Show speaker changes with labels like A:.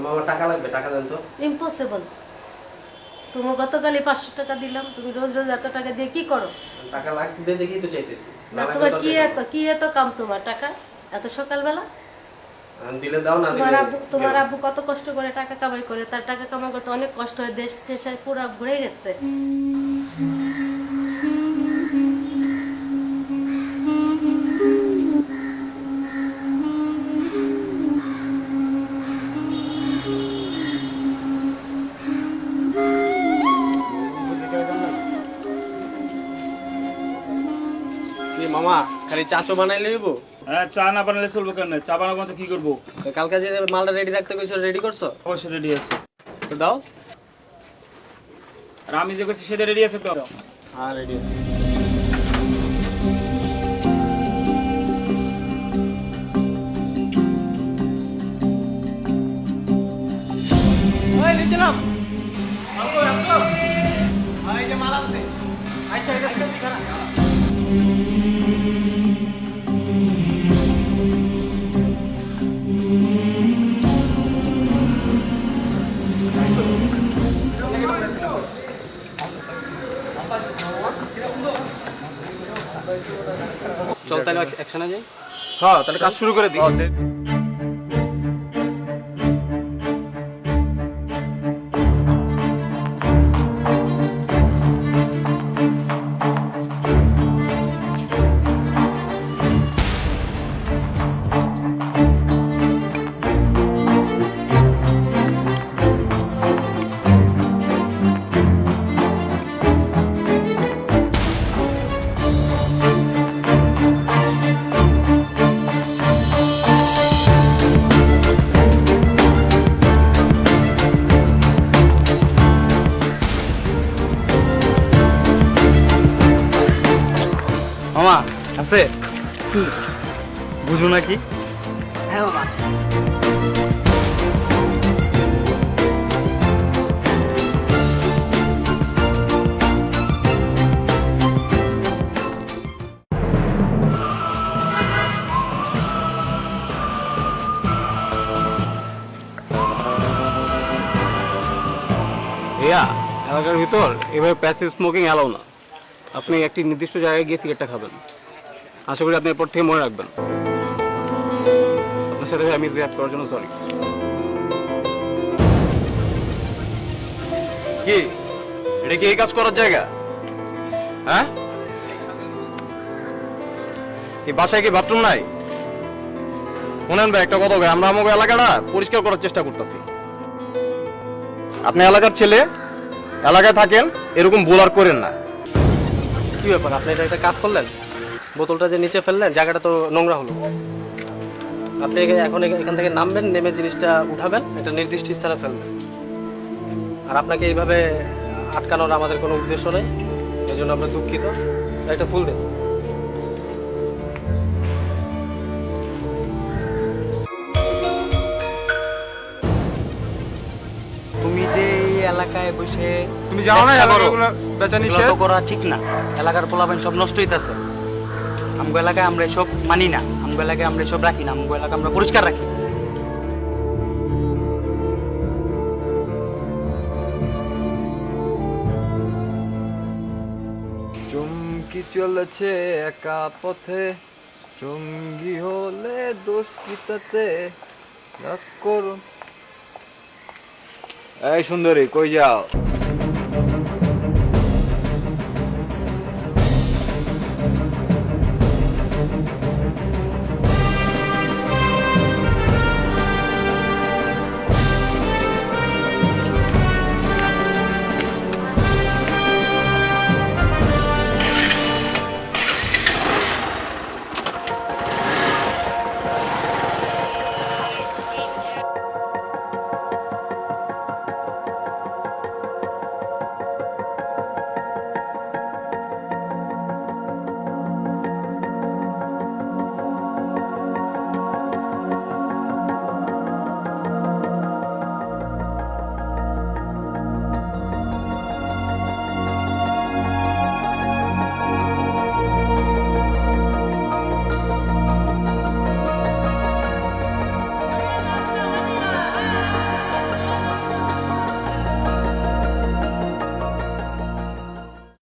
A: মামা টাকা লাগবে, টাকা দেন তো।
B: ইম্পসিবল। তোমার গতকালই 500 টাকা দিলাম, তুমি রোজ রোজ এত টাকা দিয়ে কি করো?
A: টাকা লাগবে দেখেই তো চাইতেছি।
B: না তোমার কি এত কাম তোমার টাকা এত সকালবেলা?
A: দিলে দাও, না দিলে
B: তোমার আব্বু কত কষ্ট করে টাকা কামাই করে, তার টাকা কামাই করতে অনেক কষ্ট হয়, দেশ দেশে পুরো ভরে গেছে।
A: কি মামা খালি চাচো বানাইলে হইব?
C: হ্যাঁ, চা না বানালে চলবো কেন? চা বানাবো তো কি করবো?
A: কালকে যে মালটা রেডি রাখতে কইছো, রেডি করছো?
C: অবশ্যই রেডি আছে।
A: তো দাও।
C: আর আমি যে করছি সেটা রেডি আছে তো?
A: হ্যাঁ রেডি আছে। ওই নিচে নাম। আমগো আমগো। এই যে মাল আছে। আচ্ছা এটা খারাপ। চল তাহলে অ্যাকশনে যাই।
C: হ্যাঁ, তাহলে কাজ শুরু করে দিই।
A: মামা আছে কি বুঝো নাকি?
B: হ্যাঁ বাবা।
A: এলাকার ভিতর এভাবে প্যাসিভ স্মোকিং অ্যালাউ না। আপনি একটি নির্দিষ্ট জায়গায় গিয়ে সিগারেটটা খাবেন। আশা করি আপনি এরপর থেকে মনে রাখবেন। আপনার সাথে আমি রিঅ্যাক্ট করার জন্য সরি।
D: কি এটা কি এই কাজ করার জায়গা? হ্যাঁ, এই বাসায় কি বাথরুম নাই? শুনেন ভাই, একটা কথা, আমরা আমাদের এলাকাটা পরিষ্কার করার চেষ্টা করতেছি। আপনি এলাকার ছেলে, এলাকায় থাকেন, এরকম বোলার করেন না।
A: কি ব্যাপার, আপনি এটা একটা কাজ করলেন? বোতলটা যে নিচে ফেললেন, জায়গাটা তো নোংরা হলো। আপনি এখন এখান থেকে নামবেন, নেমে জিনিসটা উঠাবেন, একটা নির্দিষ্ট স্থানে ফেলবেন। আর আপনাকে এইভাবে আটকানোর আমাদের কোনো উদ্দেশ্য নেই, এই জন্য আমরা দুঃখিত। একটা ফুল দেন।
E: তুমি যে এই এলাকায় বসে
C: তুমি জানো না
E: ব্যবসা করো,
C: এলাকাগুলো বেচা
E: এগুলো
C: নিষেধ?
E: তো করা ঠিক না। এলাকার পোলাপান সব নষ্ট হইতাছে। আমগো এলাকায় আমরা এসব মানি না, আমগো এলাকায় আমরা এসব রাখি না, আমগো এলাকা আমরা পরিষ্কার রাখি।
D: চুমকি চলেছে একা পথে, সঙ্গী হলে দোষ কিতাতে রাগ করুন। এই সুন্দরী, কই যাও?